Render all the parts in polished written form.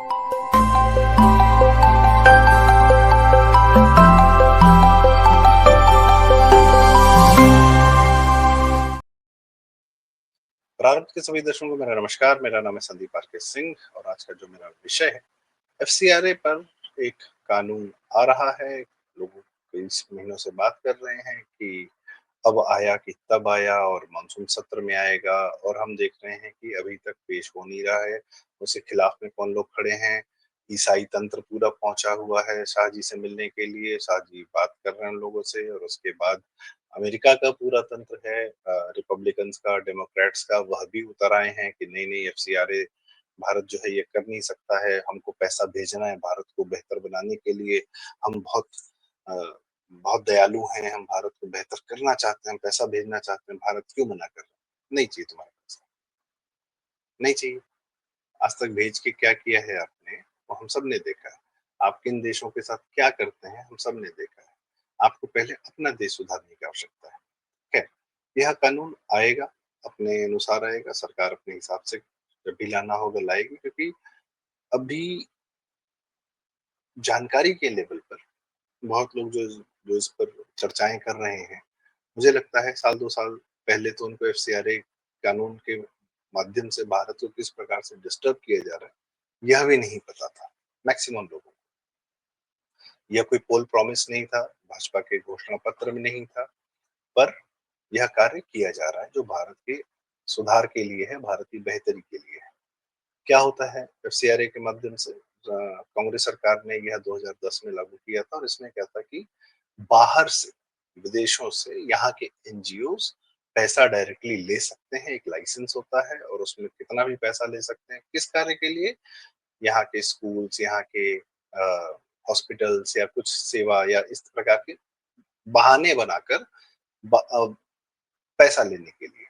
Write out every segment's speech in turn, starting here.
प्रारंभ के सभी दर्शकों को मेरा नमस्कार। मेरा नाम है संदीप आर के सिंह और आज का जो मेरा विषय है एफसीआरए पर एक कानून आ रहा है। लोग इस महीनों से बात कर रहे हैं कि अब आया कि तब आया और मानसून सत्र में आएगा और हम देख रहे हैं कि अभी तक पेश हो नहीं रहा है। उसके खिलाफ में कौन लोग खड़े हैं। ईसाई तंत्र पूरा पहुंचा हुआ है शाहजी से मिलने के लिए। शाहजी बात कर रहे हैं उन लोगों से और उसके बाद अमेरिका का पूरा तंत्र है, रिपब्लिकन्स का, डेमोक्रेट्स का, वह भी उतर आए हैं कि नहीं नहीं एफसीआरए भारत जो है ये कर नहीं सकता है। हमको पैसा भेजना है भारत को बेहतर बनाने के लिए। हम अ, बहुत दयालु हैं, हम भारत को बेहतर करना चाहते हैं, पैसा भेजना चाहते हैं, भारत क्यों मना कर रहा है? नहीं चाहिए तुम्हारा पैसा, नहीं चाहिए। आज तक भेज के क्या किया है आपने, वो हम सब ने देखा है। आप किन देशों के साथ क्या करते हैं, हम सब ने देखा है। आपको पहले अपना देश सुधारने की आवश्यकता है। खैर, यह कानून आएगा, अपने अनुसार आएगा, सरकार अपने हिसाब से जब भी लाना होगा लाएगी, क्योंकि अभी जानकारी के लेवल पर बहुत लोग जो जो इस पर चर्चाएं कर रहे हैं, मुझे लगता है साल 2 साल पहले तो उनको एफसीआरए कानून के माध्यम से भारत को किस प्रकार से डिस्टर्ब किया जा रहा है, यह भी नहीं पता था मैक्सिमम लोगों को। यह कोई पोल प्रॉमिस नहीं था, भाजपा के घोषणा पत्र में नहीं था, पर यह कार्य किया जा रहा है जो भारत के सुधार के लिए है, भारत की बेहतरी के लिए है। क्या होता है एफसीआरए के माध्यम से? कांग्रेस सरकार ने यह 2010 में लागू किया था और इसमें क्या था कि बाहर से, विदेशों से यहाँ के एनजीओज पैसा डायरेक्टली ले सकते हैं। एक लाइसेंस होता है और उसमें कितना भी पैसा ले सकते हैं। किस कार्य के लिए? यहाँ के स्कूल्स, यहाँ के हॉस्पिटल्स या कुछ सेवा या इस प्रकार के बहाने बनाकर पैसा लेने के लिए।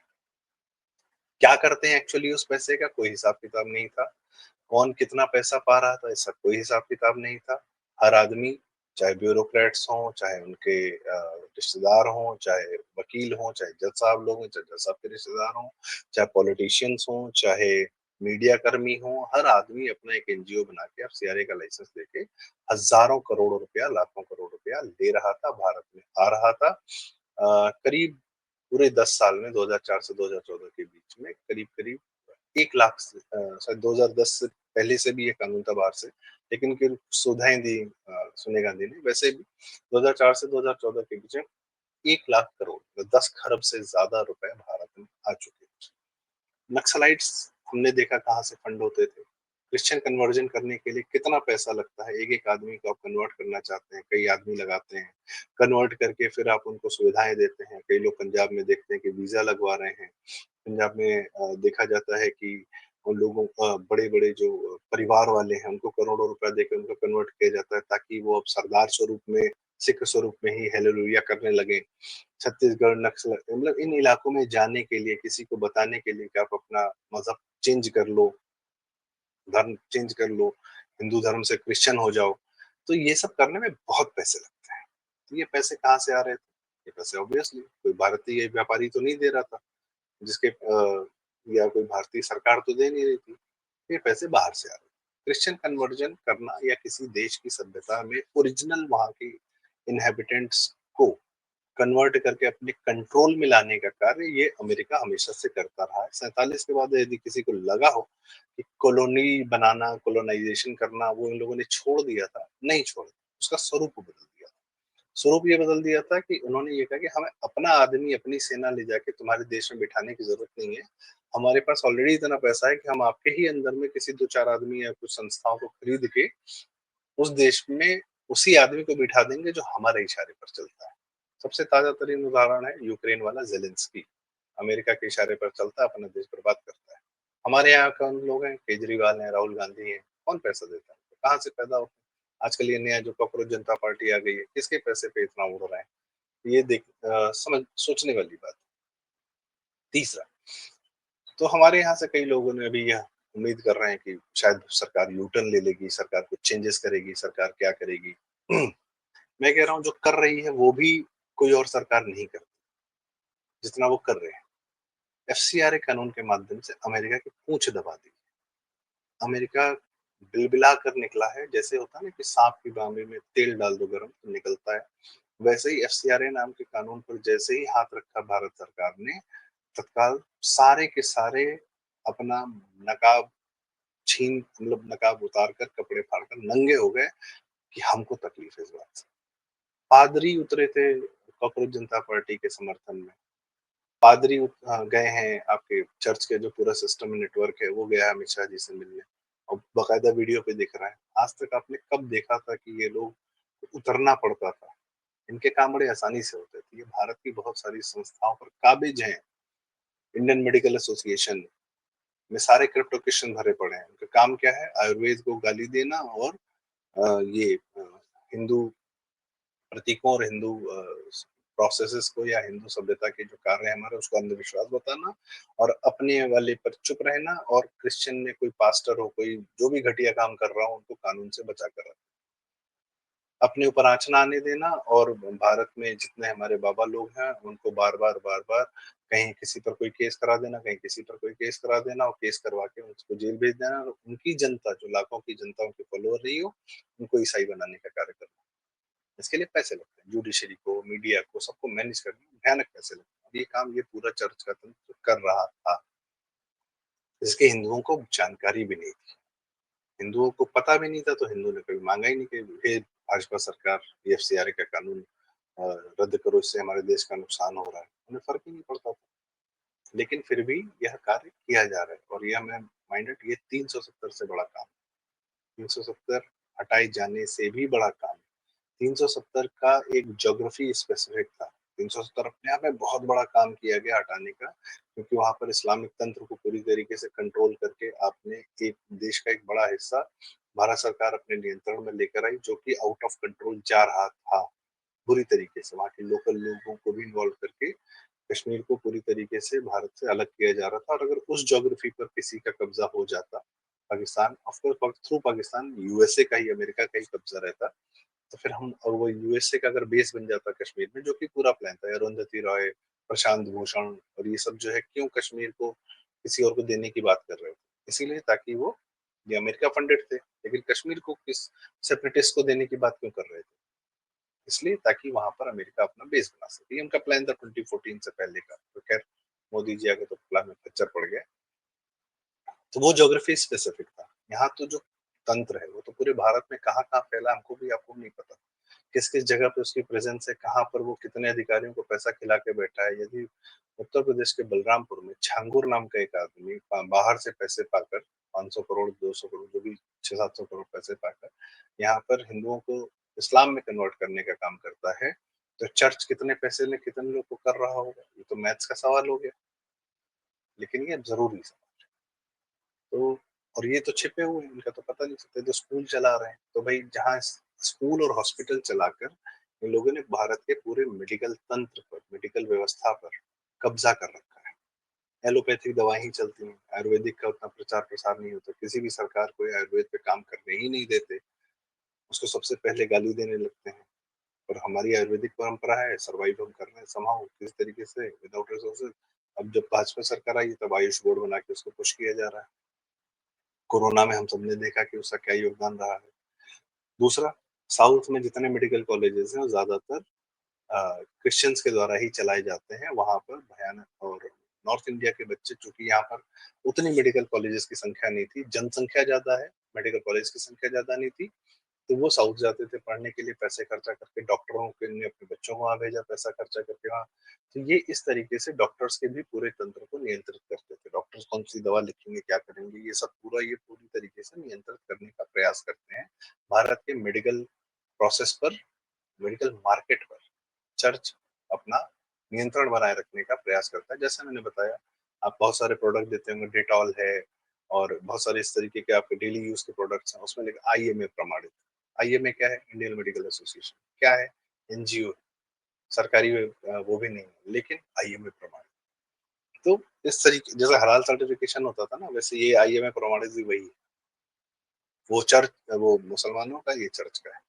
क्या करते हैं एक्चुअली उस पैसे का कोई हिसाब किताब नहीं था। कौन कितना पैसा पा रहा था इसका कोई हिसाब किताब नहीं था। हर आदमी, चाहे ब्यूरोक्रेट्स हों, चाहे उनके रिश्तेदार हों, चाहे वकील हों, चाहे जज साहब लोग हों, चाहे जज साहब के रिश्तेदार हों, चाहे पॉलिटिशियंस हों, चाहे मीडिया कर्मी हों, हर आदमी अपना एक एनजीओ बना के अब सीआरए का लाइसेंस लेके हजारों करोड़ रुपया, लाखों करोड़ रुपया ले रहा था, भारत में आ रहा था। करीब पूरे 10 साल में 2004 से 2014 के बीच में करीब-करीब 1 लाख शायद 2010 से पहले से भी ये कानून था बाहर से, लेकिन फिर सुधाएँ दी सोनिया गांधी ने। वैसे भी 2004 से 2014 के बीच में 1 लाख करोड़, 10 खरब से ज़्यादा रुपए भारत में आ चुके हैं। नक्सलाइट्स हमने देखा कहाँ से फंड होते थे। क्रिश्चियन कन्वर्जन करने के लिए कितना पैसा लगता है। एक-एक आदमी को आप कन्वर्ट करना चाहते हैं, कई आदमी लगाते हैं। कन्वर्ट करके फिर आप उनको सुविधाएँ देते हैं। कई लोग पंजाब में देखते हैं कि वीज़ा लगवा रहे हैं। पंजाब में देखा जाता है कि उन लोगों का बड़े-बड़े जो परिवार वाले हैं, उनको करोड़ों रुपया देके उनको कन्वर्ट किया जाता है ताकि वो अब सरदार स्वरूप में, सिख स्वरूप में ही हालेलुया करने लगें। छत्तीसगढ़ नक्सल मतलब इन इलाकों में जाने के लिए, किसी को बताने के लिए कि आप अपना मज़हब चेंज कर लो, धर्म चेंज कर लो, हिंदू धर्म से क्रिश्चियन हो जाओ। तो ये सब करने में बहुत पैसे लगते हैं। तो ये पैसे कहाँ से आ रहे थे? ये पैसे ऑब्वियसली कोई भारतीय व्यापारी तो नहीं दे रहा था, जिसके या कोई भारतीय सरकार तो दे नहीं रही थी। ये पैसे बाहर से आ रहे थे। क्रिश्चियन कन्वर्जन करना या किसी देश की सभ्यता में ओरिजिनल वहाँ के इन्हेबिटेंट्स को कन्वर्ट करके अपने कंट्रोल में लाने का कार्य ये अमेरिका हमेशा से करता रहा है। 47 के बाद यदि किसी को लगा हो कि कॉलोनी बनाना, कॉलोनाइज़ेशन करना वो इन लोगों ने छोड़ दिया था, नहीं छोड़ा। उसका स्वरूप बदल दिया। स्वरूप ये बदल दिया था कि उन्होंने ये कहा कि हमें अपना आदमी, अपनी सेना ले जाके तुम्हारे देश में बिठाने की ज़रूरत नहीं है। हमारे पास ऑलरेडी इतना पैसा है कि हम आपके ही अंदर में किसी 2-4 आदमी या कुछ संस्थाओं को खरीद के उस देश में उसी आदमी को बिठा देंगे जो हमारे इशारे पर चलता है। सबसे ताज़ा तरीन उदाहरण है यूक्रेन वाला ज़ेलेंस्की। अमेरिका के इशारे पर चलता है, अपना देश बर्बाद करता है। हमारे यहाँ कौन लोग हैं? केजरीवाल हैं, राहुल गांधी हैं। कौन पैसा देता है? कहाँ से पैदा होता है? आजकल ये नया जो कॉकरोच जनता पार्टी आ गई है, किसके पैसे पे इतना उड़ रहा है? ये समझ सोचने वाली बात है। तीसरा, तो हमारे यहाँ से कई लोगों ने अभी यह उम्मीद कर रहे हैं कि शायद सरकार यू टर्न ले लेगी, सरकार कुछ चेंजेस करेगी, सरकार क्या करेगी? मैं कह रहा हूँ जो कर रही है वो भी कोई और सरकार नहीं करती, जितना वो कर रहे हैं। एफसीआरए कानून के माध्यम से अमेरिका की पूंछ दबा दी। अमेरिका बिलबिला कर निकला है, जैसे होता है ना कि साँप की बाँह में तेल डाल दो गरम तो निकलता है। वैसे ही एफसीआरए नाम के कानून पर जैसे ही हाथ रखा भारत सरकार ने, तत्काल सारे के सारे अपना नकाब मतलब नकाब उतार कर, कपड़े फाड़ कर नंगे हो गए कि हमको तकलीफ है इस बात से। पादरी उतरे थे कॉकरोच जनता पार्टी के समर्थन में। पादरी गए हैं आपके चर्च के जो पूरा सिस्टम नेटवर्क है, वो गया है अमित शाह जी से मिलने और बाकायदा वीडियो पे दिख रहा है। आज तक आपने कब देखा था कि ये लोग उतरना पड़ता था? इनके काम बड़े आसानी से होते थे। ये भारत की बहुत सारी संस्थाओं पर काबिज हैं। इंडियन मेडिकल एसोसिएशन में सारे क्रिप्टोक्रेशन भरे पड़े हैं। उनका काम क्या है? आयुर्वेद को गाली देना और ये हिंदू प्रतीकों और हिंदू प्रोसेसेस को या हिंदू सभ्यता के जो कार्य है हमारे उसको अंधविश्वास बताना और अपने वाले पर चुप रहना और क्रिश्चियन में कोई पास्टर हो, कोई जो भी घटिया काम कर रहा हो उनको कानून से बचा कर रखना। अपने ऊपर आँच ना आने देना और भारत में जितने हमारे बाबा लोग हैं उनको बार-बार कहीं किसी पर कोई केस करा देना, कहीं किसी पर कोई केस करा देना और केस करवा के उसको जेल भेज देना और उनकी जनता जो लाखों की जनता उनके फॉलोअर रही हो, उनको ईसाई बनाने का कार्य करना। इसके लिए पैसे लगते हैं, जुडिशरी को, मीडिया को, सबको मैनेज करने में भयानक पैसे लगते हैं। अब ये काम ये पूरा चर्च का तंत्र कर रहा था, जिसकी हिंदुओं को जानकारी भी नहीं थी। हिंदुओं को पता भी नहीं था तो हिंदुओं ने कभी माँगा ही नहीं कि हे भाजपा सरकार ये एफसीआरए का कानून अ, रद्द करो, इससे हमारे देश का नुकसान हो रहा है। उन्हें फ़र्क ही नहीं पड़ता था। लेकिन फिर भी यह कार्य किया जा रहा है और यह मैं माइंडेड ये 370 से बड़ा काम, 370 हटाए जाने से भी बड़ा काम। 370 का एक ज्योग्राफी स्पेसिफिक था। 370 अपने आप में बहुत बड़ा काम किया गया हटाने का, क्योंकि वहाँ पर इस्लामिक तंत्र को पूरी तरीके से कंट्रोल करके आपने एक देश का एक बड़ा हिस्सा भारत सरकार अपने नियंत्रण में लेकर आई, जो कि आउट ऑफ कंट्रोल जा रहा था, बुरी तरीके से। वहाँ के लोकल लोगों को भी इन्वॉल्व करके कश्मीर को पूरी तरीके से भारत से अलग किया जा रहा था और अगर उस ज्योग्राफी पर किसी का कब्जा हो जाता, Pakistan of course through Pakistan USA का ही, अमेरिका का ही कब्जा रहता, तो फिर हम और वो यूएसए का अगर बेस बन जाता कश्मीर में, जो कि पूरा प्लान था, अरुंधति रॉय, प्रशांत भूषण और ये सब जो है क्यों कश्मीर को किसी और को देने की बात कर रहे थे? इसीलिए ताकि वो ये अमेरिका फंडेड थे, लेकिन कश्मीर को किस सेपरेटिस्ट को देने की बात क्यों कर रहे थे? इसलिए ताकि वहाँ पर अमेरिका अपना बेस बना सके। ये उनका प्लान था 2014 से पहले का। तो खैर मोदी जी आ गए तो प्लान में खच्चर पड़ गया। तो वो ज्योग्राफी स्पेसिफिक था। यहाँ तो जो तंत्र है वो तो पूरे भारत में कहाँ-कहाँ फैला हमको भी आपको भी नहीं पता। किस-किस जगह पे उसकी प्रेज़ेंस है, कहाँ पर वो कितने अधिकारियों को पैसा खिला के बैठा है। यदि उत्तर प्रदेश के बलरामपुर में छांगुर नाम का एक आदमी बाहर से पैसे पाकर 500 करोड़, 200 करोड़ जो भी 600-700 करोड़ पैसे पाकर यहाँ पर हिंदुओं को इस्लाम में कन्वर्ट करने का काम करता है, तो चर्च कितने पैसे में कितने लोग को कर रहा होगा? ये तो मैथ्स का सवाल हो गया। लेकिन ये ज़रूरी स तो और ये तो छिपे हुए हैं, इनका तो पता नहीं चलता, जो स्कूल चला रहे हैं। तो भई जहाँ स्कूल और हॉस्पिटल चलाकर इन लोगों ने भारत के पूरे मेडिकल तंत्र पर, मेडिकल व्यवस्था पर कब्ज़ा कर रखा है। एलोपैथिक दवाएँ ही चलती हैं, आयुर्वेदिक का उतना प्रचार-प्रसार नहीं होता। किसी भी सरकार को ये आयुर्वेद पे काम करने ही नहीं देते। उसको सबसे पहले गाली देने लगते हैं। और हमारी आयुर्वेदिक परंपरा है, सर्वाइव हम कर रहे हैं समहाउ किसी तरीके से विदाउट रिसोर्सेज़। अब जब भाजपा सरकार आई तब आयुष बोर्ड बना के उसको पुश किया जा रहा है। कोरोना में हम सबने देखा कि उसका क्या योगदान रहा है। दूसरा, साउथ में जितने मेडिकल कॉलेजेस हैं वो ज़्यादातर क्रिश्चियंस के द्वारा ही चलाए जाते हैं। वहाँ पर भयानक और नॉर्थ इंडिया के बच्चे चूँकि यहाँ पर उतनी मेडिकल कॉलेजेस की संख्या नहीं थी, जनसंख्या ज़्यादा है, मेडिकल कॉलेज की संख्या ज़्यादा नहीं थी, तो वो साउथ जाते थे पढ़ने के लिए पैसे खर्चा करके, डॉक्टरों के ने अपने बच्चों को वहाँ भेजा पैसा खर्चा करके वहाँ। तो ये इस तरीके से डॉक्टर्स के भी पूरे तंत्र को नियंत्रित करते थे। डॉक्टर्स कौन-सी दवा लिखेंगे, क्या करेंगे, ये सब पूरा ये पूरी तरीके से नियंत्रित करने का प्रयास करते हैं। भारत के मेडिकल प्रोसेस पर, मेडिकल मार्केट पर चर्च अपना नियंत्रण बनाए रखने का प्रयास करता है। जैसा मैंने बताया, आप बहुत सारे प्रोडक्ट देते होंगे, डेटॉल है और बहुत सारे इस तरीके के आपके डेली यूज़ के प्रोडक्ट्स हैं, उसमें लिखा आईएमए प्रमाणित। आईएमए क्या है? Indian medical association. क्या है? एनजीओ, सरकारी वो भी नहीं है, लेकिन आईएमए प्रमाणित। तो इस तरीके जैसे हलाल सर्टिफ़िकेशन होता था ना, वैसे ये आईएमए प्रमाणित भी वही है। वो चर्च वो मुसलमानों का, ये चर्च का है।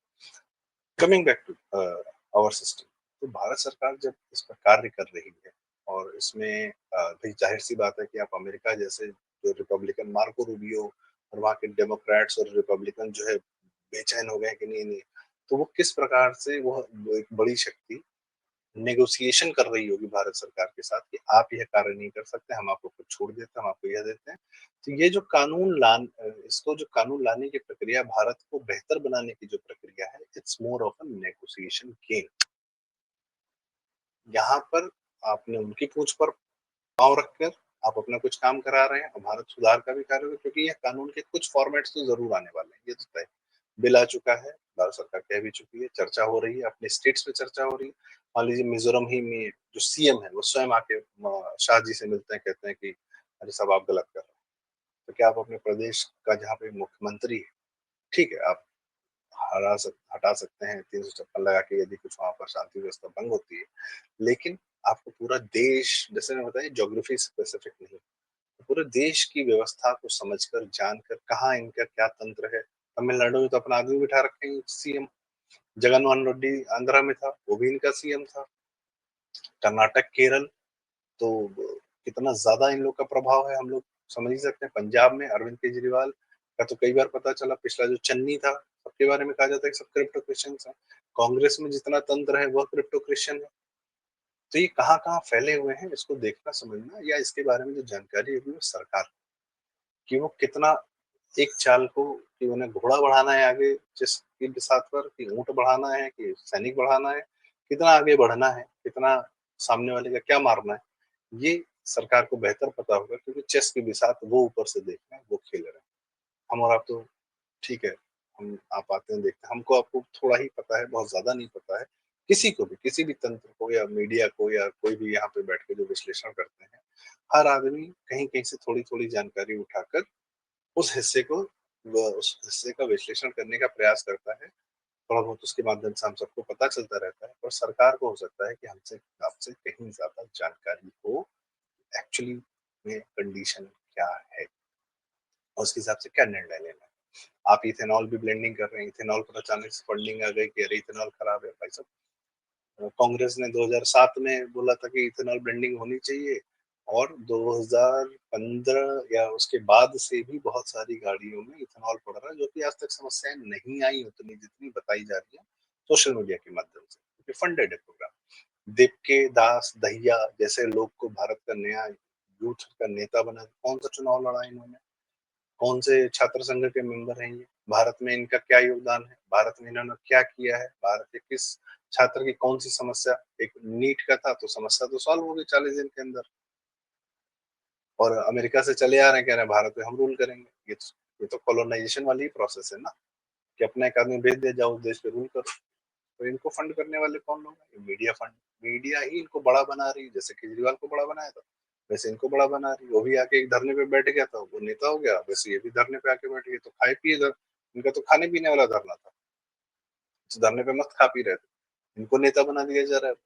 Coming back to our system, तो भारत सरकार जब इस पर कार्य कर रही है और इसमें भाई ज़ाहिर-सी बात है कि आप अमेरिका जैसे जो रिपब्लिकन मार्को रूबियो और वहाँ के डेमोक्रेट्स और रिपब्लिकन जो है बेचैन हो गए कि नहीं-नहीं, तो वो किस प्रकार से वो एक बड़ी शक्ति नेगोशिएशन कर रही होगी भारत सरकार के साथ कि आप यह कार्य नहीं कर सकते, हम आपको कुछ छूट देते हैं, हम आपको यह देते हैं। तो ये जो इसको जो कानून लाने की प्रक्रिया, भारत को बेहतर बनाने की जो प्रक्रिया है, it's more of a negotiation game. यहाँ पर आपने उनकी पूंछ पर पाँव रखकर आप अपना कुछ काम करा रहे हैं और भारत सुधार का भी कार्य, क्योंकि यह कानून के कुछ फॉर्मेट्स तो ज़रूर आने वाले हैं, ये तो तय। बिल आ चुका है, भारत सरकार कह भी चुकी है, चर्चा हो रही है, अपने स्टेट्स में चर्चा हो रही है। मान लीजिए मिज़ोरम ही में जो सीएम है, वो स्वयं आके शाह जी से मिलते हैं, कहते हैं कि अरे साहब आप गलत कर रहे हैं। तो क्या आप अपने प्रदेश का जहाँ पे मुख्यमंत्री है, ठीक है, आप हटा सकते हैं 356 लगा के यदि कुछ वहाँ पर शांति व्यवस्था भंग होती है। लेकिन आपको पूरा देश, जैसे मैं बताया, ज्योग्राफी स्पेसिफिक नहीं, पूरे देश की व्यवस्था को समझकर, जानकर कहाँ इनका क्या तंत्र है। तमिलनाडु में तो अपना आदमी बिठा रखे हैं सीएम, जगनमोहन रेड्डी आंध्रा में था, वो भी इनका सीएम था। कर्नाटक, केरल, तो कितना ज़्यादा इन लोग का प्रभाव है हम लोग समझ ही सकते हैं। पंजाब में अरविंद केजरीवाल का तो कई बार पता चला, पिछला जो चन्नी था, सबके बारे में कहा जाता है कि सब क्रिप्टो क्रिश्चियंस हैं। कांग्रेस में जितना तंत्र है वह क्रिप्टो क्रिश्चियन है। तो ये कहाँ-कहाँ फैले हुए हैं, इसको देखना समझना, या इसके बारे में जो जानकारी होगी वो सरकार कि वो कितना एक चाल को, कि उन्हें घोड़ा बढ़ाना है आगे जिसकी बिसात पर, कि ऊँट बढ़ाना है, कि सैनिक बढ़ाना है, कितना आगे बढ़ना है, कितना सामने वाले का क्या मारना है, ये सरकार को बेहतर पता होगा, क्योंकि चेस की बिसात वो ऊपर से देख रहे हैं, वो खेल रहे हैं। हम और आप तो ठीक है, हम आप आते हैं, देखते हैं, हमको आपको थोड़ा ही पता है, बहुत ज़्यादा नहीं पता है। किसी को भी, किसी भी तंत्र को या मीडिया को या कोई भी यहाँ पे बैठ के जो विश्लेषण करते हैं, हर आदमी कहीं-कहीं से थोड़ी-थोड़ी जानकारी उठाकर उस हिस्से को उस हिस्से का विश्लेषण करने का प्रयास करता है। थोड़ा बहुत उसके माध्यम से हम सबको पता चलता रहता है, और सरकार को हो सकता है कि हमसे आपसे कहीं ज़्यादा जानकारी हो, एक्चुअली में कंडीशन क्या है और उसके हिसाब से क्या निर्णय लेना है। आप इथेनॉल भी ब्लेंडिंग कर रहे हैं, इथेनॉल पर अचानक से फंडिंग आ गई कि अरे इथेनॉल खराब है। भाई साहब, कांग्रेस ने 2007 में बोला था कि इथेनॉल ब्लेंडिंग होनी चाहिए, और 2015 या उसके बाद से भी बहुत सारी गाड़ियों में इथेनॉल पड़ रहा है, जो कि आज तक समस्याएं नहीं आई उतनी जितनी बताई जा रही है सोशल मीडिया के माध्यम से, क्योंकि फंडेड है प्रोग्राम। दीपके दास दहिया जैसे लोग को भारत का नया यूथ का नेता बना, कौन सा चुनाव लड़ा इन्होंने, कौन से छात्र संघ के मेंबर हैं ये, भारत में इनका क्या योगदान है, भारत में इन्होंने क्या किया है, भारत के किस छात्र की कौन सी समस्या, एक नीट का था तो समस्या तो सॉल्व हो गई 40 दिन के अंदर, और अमेरिका से चले आ रहे हैं, कह रहे हैं भारत में हम रूल करेंगे। ये तो कॉलोनाइजेशन वाली ही प्रोसेस है ना, कि अपना एक आदमी भेज दिया, जाओ देश पे रूल करो। तो इनको फंड करने वाले कौन लोग हैं? मीडिया फंड, मीडिया ही इनको बड़ा बना रही है, जैसे केजरीवाल को बड़ा बनाया था, वैसे इनको बड़ा बना रही है। वो भी आके एक धरने पे बैठ गया था, वो नेता हो गया, वैसे ये भी धरने पे आके बैठ गए, तो खाए पिए इनका तो खाने पीने वाला धरना था, इस धरने पे मत खा पी रहे थे, इनको नेता बना दिया जा रहा है।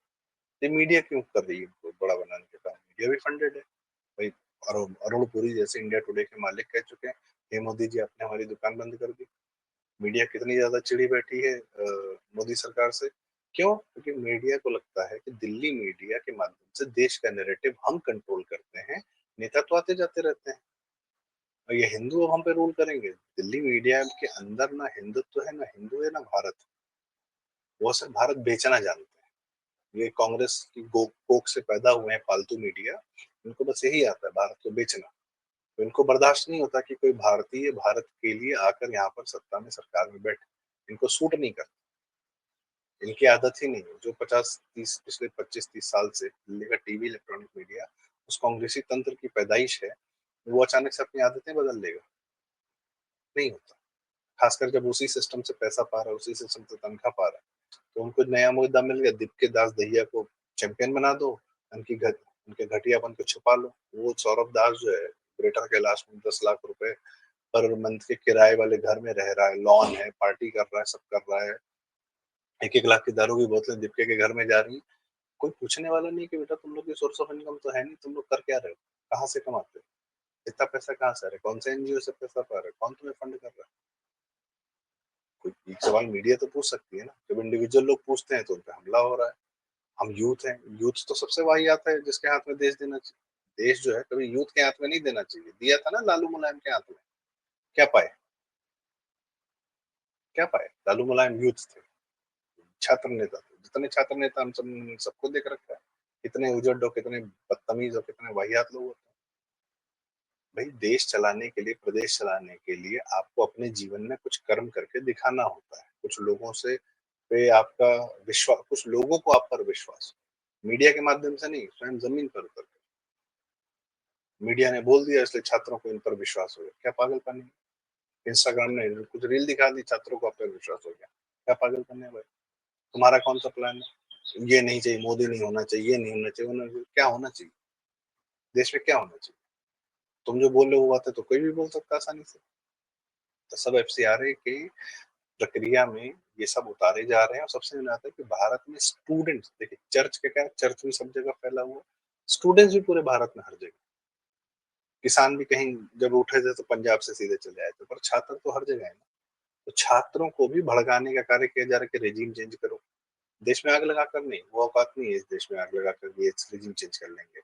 ये मीडिया क्यों कर रही है इनको बड़ा बनाने के काम? मीडिया भी फंडेड है भाई। अरुण पुरी जैसे इंडिया टुडे के मालिक कह चुके हैं, हे मोदी जी आपने हमारी दुकान बंद कर दी। मीडिया कितनी ज्यादा चिढ़ी बैठी है मोदी सरकार से। क्यों? क्योंकि मीडिया को लगता है कि दिल्ली मीडिया के माध्यम से देश का नैरेटिव हम कंट्रोल करते हैं, नेता तो आते जाते रहते हैं, और ये हिंदू अब हम पे रूल करेंगे। दिल्ली मीडिया के अंदर ना हिंदुत्व है, ना हिंदू है, ना भारत। वो सिर्फ भारत बेचना जानते हैं। ये कांग्रेस की कोख से पैदा हुए हैं पालतू मीडिया, इनको बस यही आता है, भारत को बेचना। तो इनको बर्दाश्त नहीं होता कि कोई भारतीय भारत के लिए आकर यहाँ पर सत्ता में, सरकार में बैठे। इनको सूट नहीं करता, इनकी आदत ही नहीं है। जो 50-30 पिछले 25-30 साल से दिल्ली का टीवी, इलेक्ट्रॉनिक मीडिया, उस कांग्रेसी तंत्र की पैदाइश है, वो अचानक से अपनी आदतें बदल लेगा? नहीं होता। खासकर जब उसी सिस्टम से पैसा पा रहा है, उसी सिस्टम से तनख्वाह पा रहा है। तो उनको नया मुद्दा मिल गया, दीप्ति दास दहिया को चैंपियन बना दो, उनकी घ उनके घटियापन को छुपा लो। वो सौरभ दास जो है, ग्रेटर कैलाश में 10 लाख रुपए पर मंथ के किराए वाले घर में रह रहा है, लॉन है, पार्टी कर रहा है, सब कर रहा है। 1-1 लाख की दारू की बोतलें दीपिका के घर में जा रही हैं। कोई पूछने वाला नहीं कि बेटा तुम लोग की सोर्स ऑफ इनकम तो है नहीं, तुम लोग कर क्या रहे हो? कहाँ से कमाते हो? इतना पैसा कहाँ से आ रहा है? कौन से एनजीओ से पैसा पा रहा है? कौन तुम्हें फंड कर रहा है? कोई एक सवाल मीडिया तो पूछ सकती है ना। जब इंडिविजुअल लोग पूछते हैं तो उन पे हमला हो रहा है। हम यूथ हैं, यूथ तो सबसे वाहियात है जिसके हाथ में देश देना चाहिए। देश जो है कभी यूथ के हाथ में नहीं देना चाहिए। दिया था ना लालू मुलायम के हाथ में, क्या पाए? क्या पाए? लालू मुलायम यूथ थे, छात्र नेता थे। जितने छात्र नेता हम सबको देख रखा है। कितने उजड़ और कितने बदतमीज़ और कितने वाहियात लोग होते हैं। भई देश चलाने के लिए, प्रदेश चलाने के लिए आपको अपने जीवन में कुछ कर्म करके दिखाना होता है। कुछ लोगों से पे आपका कुछ लोगों को आप पर विश्वास हो। मीडिया के माध्यम से नहीं, स्वयं ज़मीन पर उतर कर। मीडिया ने बोल दिया इसलिए छात्रों को इन पर विश्वास हो गया। क्या पागलपन है? इंस्टाग्राम ने कुछ रील दिखा दी, छात्रों को आप पे विश्वास हो गया। क्या पागलपन है भाई? तुम्हारा कौन-सा प्लान है? ये नहीं चाहिए, मोदी नहीं होना चाहिए, ये नहीं होना चाहिए, वो नहीं क्या होना चाहिए? देश में क्या होना चाहिए? तुम जो बोल रहे हो वो बातें तो कोई भी बोल सकता है आसानी से। तो सब एफसीआरए की प्रक्रिया में ये सब उतारे जा रहे हैं और सबसे मैंने आता है कि भारत में स्टूडेंट्स देखिए चर्च के क्या चर्च भी सब जगह फैला हुआ है। स्टूडेंट्स भी पूरे भारत में हर जगह। किसान भी कहीं जब उठे थे तो पंजाब से सीधे चले आए थे, पर छात्र तो हर जगह है ना। तो छात्रों को भी भड़काने का कार्य किया जा रहा है कि रेजिम चेंज करो। देश में आग लगाकर नहीं, वो औकात नहीं है इस देश में आग लगाकर ये रेजिम चेंज कर लेंगे।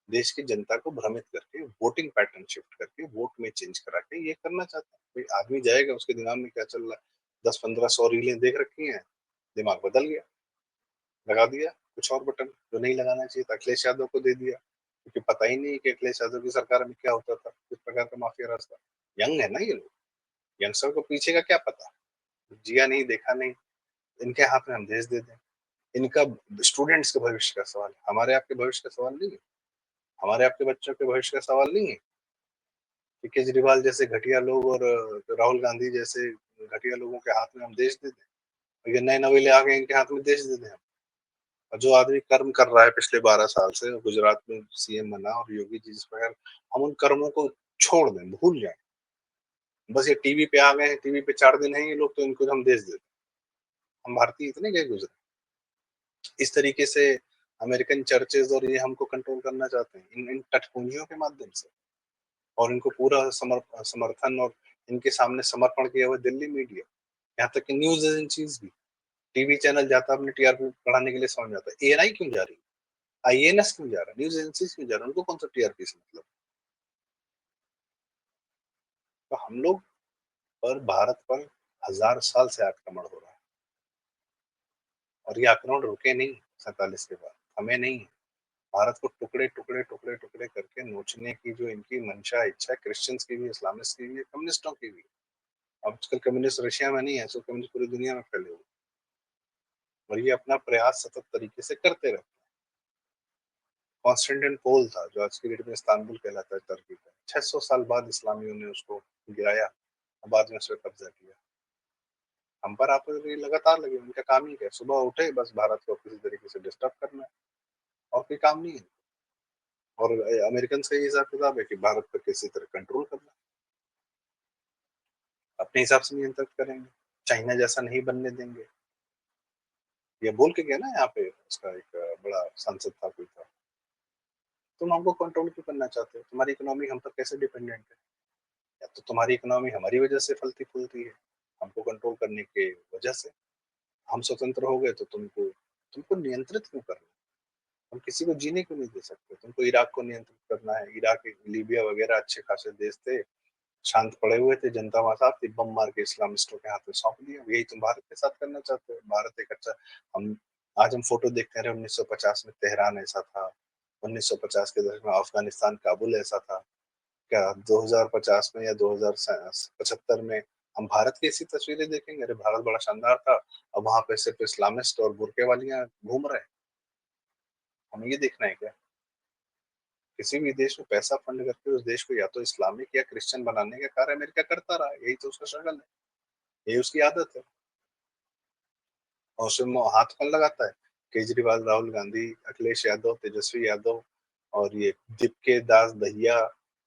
देश की जनता को भ्रमित करके वोटिंग पैटर्न शिफ्ट करके वोट में चेंज करा के ये करना चाहते हैं। कोई आदमी जाएगा उसके दिमाग में क्या चल रहा है 10-15-100 रीलें देख रखी हैं, दिमाग बदल गया, लगा दिया कुछ और बटन जो नहीं लगाना चाहिए था अखिलेश यादव को दे दिया क्योंकि पता ही नहीं कि अखिलेश यादव की सरकार में क्या होता था किस प्रकार का माफिया राज था। यंग है ना ये लोग, यंगस्टर को पीछे का क्या पता, जिया नहीं देखा नहीं, इनके हाथ में हम देश दे दें। इनका स्टूडेंट्स के भविष्य का सवाल है, हमारे आपके भविष्य का सवाल नहीं है। हमारे आपके बच्चों के भविष्य का सवाल नहीं है कि केजरीवाल जैसे घटिया लोग और राहुल गांधी जैसे घटिया लोगों के हाथ में हम देश दे दें। ये नए नवेले आ गए इनके हाथ में देश दे दें हम। और जो आदमी कर्म कर रहा है पिछले 12 साल से गुजरात में सीएम बना और योगी जी जिस प्रकार हम उन कर्मों को छोड़ दें, भूल जाएँ। बस ये टीवी पे आ गए हैं, टीवी पे 4 दिन हैं ये लोग तो इनको हम देश दे दें। हम भारतीय इतने गए गुज़रे। इस तरीके से अमेरिकन चर्चेज़ और ये हमको कंट्रोल करना चाहते हैं, इन इन टटपूंजियों के माध्यम से और इनको पूरा समर्थन और इनके सामने समर्पण किया हुआ दिल्ली मीडिया, यहाँ तक कि न्यूज़ एजेंसीज़ भी, टीवी चैनल जाता है अपनी टीआरपी बढ़ाने के लिए समझ में आता है। एएनआई क्यों जा रही है? आईएनएस क्यों जा रहा है? न्यूज़ एजेंसीज़ क्यों जा रहा है? उनको कौन-सा टीआरपी से मतलब? तो हम लोग पर भारत पर हज़ार साल से आक्रमण हो रहा है और ये आक्रमण रुके नहीं 47 के बाद, हमें नहीं। भारत को टुकड़े, टुकड़े, टुकड़े, टुकड़े करके नोचने की जो इनकी मंशा, इच्छा है क्रिश्चियंस की भी है, इस्लामिस्ट की भी है, कम्युनिस्टों की भी है। आजकल कम्युनिस्ट रशिया में नहीं है, सो कम्युनिस्ट पूरी दुनिया में फैले हुए हैं और ये अपना प्रयास सतत तरीके से करते रहते हैं। कॉन्स्टेंटिनोपल था, जो आज की डेट में इस्तांबुल कहलाता है टर्की का। 600 साल बाद इस्लामियों ने उसको गिराया और बाद में उस पे कब्ज़ा किया। हम पर आप ये लगातार लगे, उनका काम ही क्या है? सुबह उठे बस भारत को किसी तरीके से डिस्टर्ब करना है और कोई काम नहीं है। और अमेरिकन्स का ये हिसाब-किताब है कि भारत पे किसी तरह कंट्रोल करना है, अपने हिसाब से नियंत्रित करेंगे, चाइना जैसा नहीं बनने देंगे। ये बोल के गया ना यहाँ पे उसका एक बड़ा सांसद था कोई था, तुम हमको कंट्रोल क्यों करना चाहते हो? तुम्हारी इकोनॉमी हम पर कैसे डिपेंडेंट है? या तो तुम्हारी इकोनॉमी हमारी वजह से फलती-फूलती है, हमको कंट्रोल करने के वजह से। हम स्वतंत्र हो गए तो तुमको तुमको नियंत्रित क्यों करना है? हम किसी को जीने क्यों नहीं दे सकते? तुमको इराक को नियंत्रित करना है, इराक, लीबिया वगैरह अच्छे खासे देश थे, शांत पड़े हुए थे, जनता वहाँ साथ थी, बम मार के इस्लामिस्टों के हाथ में सौंप दिया। यही तुम भारत के साथ करना चाहते हो। भारत एक अच्छा हम आज हम फ़ोटो देखते रहे 1950 में तेहरान ऐसा था, 1950 के दशक में अफ़गानिस्तान, काबुल ऐसा था। क्या 2050 में या 2000 स 75 में हम भारत की ऐसी तस्वीरें देखेंगे? अरे! भारत बड़ा शानदार था, अब वहाँ पे सिर्फ़ इस्लामिस्ट और बुर्के वालियाँ घूम रहे हैं। हमें ये देखना है क्या? किसी भी देश में पैसा फंड करके उस देश को या तो इस्लामिक या क्रिश्चियन बनाने का कार्य अमेरिका करता रहा है, यही तो उसका स्ट्रगल है, यही उसकी आदत है और उसमें हाथ कौन लगाता है? केजरीवाल, राहुल गांधी, अखिलेश यादव, तेजस्वी यादव और ये दीपके दास दहिया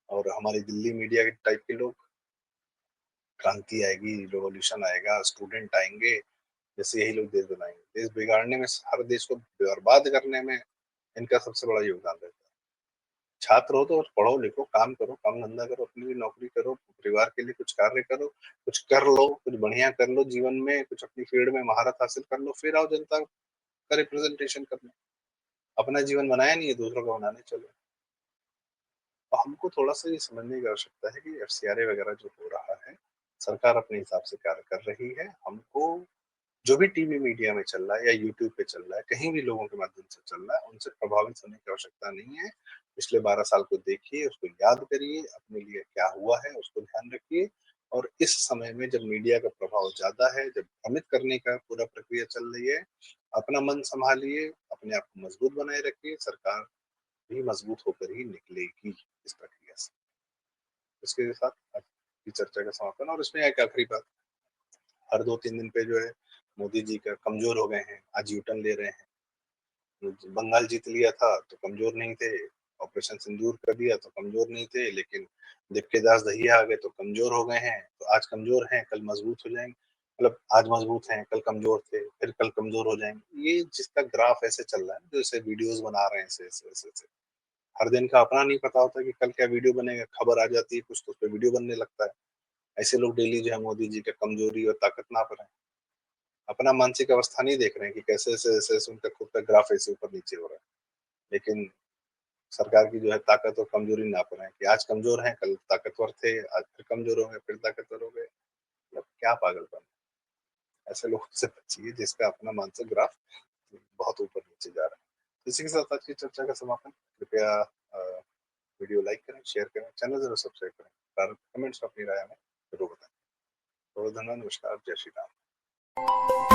और हमारी दिल्ली मीडिया के टाइप के लोग। क्रांति आएगी, रिवॉल्यूशन आएगा, स्टूडेंट आएँगे, जैसे यही लोग देश बनाएँगे। देश बिगाड़ने में हर देश को बर्बाद करने में इनका सबसे बड़ा योगदान रहता है। छात्र हो तो पढ़ो लिखो, काम करो, काम-धंधा करो, अपनी भी नौकरी करो, परिवार के लिए कुछ कार्य करो, कुछ कर लो, कुछ बढ़िया कर लो जीवन में, कुछ अपनी फील्ड में महारत हासिल कर लो, फिर आओ जनता का रिप्रेजेंटेशन करने। अपना जीवन बनाया नहीं है, दूसरों का बनाने चलो। तो हमको थोड़ा-सा ये समझने की आवश्यकता है कि एफसीआरए वगैरह जो हो रहा है, सरकार अपने हिसाब से कार्य कर रही है। हमको जो भी टीवी मीडिया में चल रहा है या यूट्यूब पे चल रहा है, कहीं भी लोगों के माध्यम से चल रहा है, उनसे प्रभावित होने की आवश्यकता नहीं है। पिछले 12 साल को देखिए, उसको याद करिए, अपने लिए क्या हुआ है उसको ध्यान रखिए और इस समय में जब मीडिया का प्रभाव ज़्यादा है, जब भ्रमित करने का पूरा प्रक्रिया चल रही है, अपना मन सँभालिए, अपने आप को मजबूत बनाए रखिए, सरकार भी मजबूत होकर ही निकलेगी इस प्रक्रिया से। इसके साथ आज की चर्चा का समापन और इसमें एक आखिरी बात, हर 2-3 दिन पे जो है मोदी जी का कमज़ोर हो गए हैं, आज यू टर्न ले रहे हैं। बंगाल जीत लिया था तो कमज़ोर नहीं थे, ऑपरेशन सिंदूर कर दिया तो कमज़ोर नहीं थे, लेकिन दिप्केदास दहिया आ गए तो कमज़ोर हो गए हैं। तो आज कमज़ोर हैं, कल मज़बूत हो जाएँगे। मतलब आज मज़बूत हैं, कल कमज़ोर थे, फिर कल कमज़ोर हो जाएँगे। ये जिसका ग्राफ ऐसे चल रहा है, जो ऐसे वीडियोज़ बना रहे हैं ऐसे। हर दिन का अपना नहीं पता होता कि कल क्या वीडियो बनेगा, खबर आ जाती है कुछ तो उसपे वीडियो बनने लगता है। ऐसे लोग डेली जो है मोदी जी का कमज़ोरी और ताकत नाप रहे हैं। अपना मानसिक अवस्था नहीं देख रहे हैं कि कैसे ऐसे उनका खुद का ग्राफ ऐसे ऊपर-नीचे हो रहा है। लेकिन सरकार की जो है ताकत और कमज़ोरी नाप रहे हैं कि आज कमज़ोर हैं, कल ताकतवर थे, आज फिर कमज़ोर हो गए, फिर ताकतवर हो गए। मतलब क्या पागलपन है! ऐसे लोगों से बचिए जिसका अपना मानसिक ग्राफ बहुत ऊपर-नीचे जा रहा है। इसी के साथ आज की चर्चा का समापन। कृपया वीडियो लाइक करें, शेयर करें, चैनल ज़रूर सब्सक्राइब करें। कमेंट्स में अपनी राय हमें ज़रूर बताएँ। बहुत धन्यवाद, नमस्कार, जय श्री राम।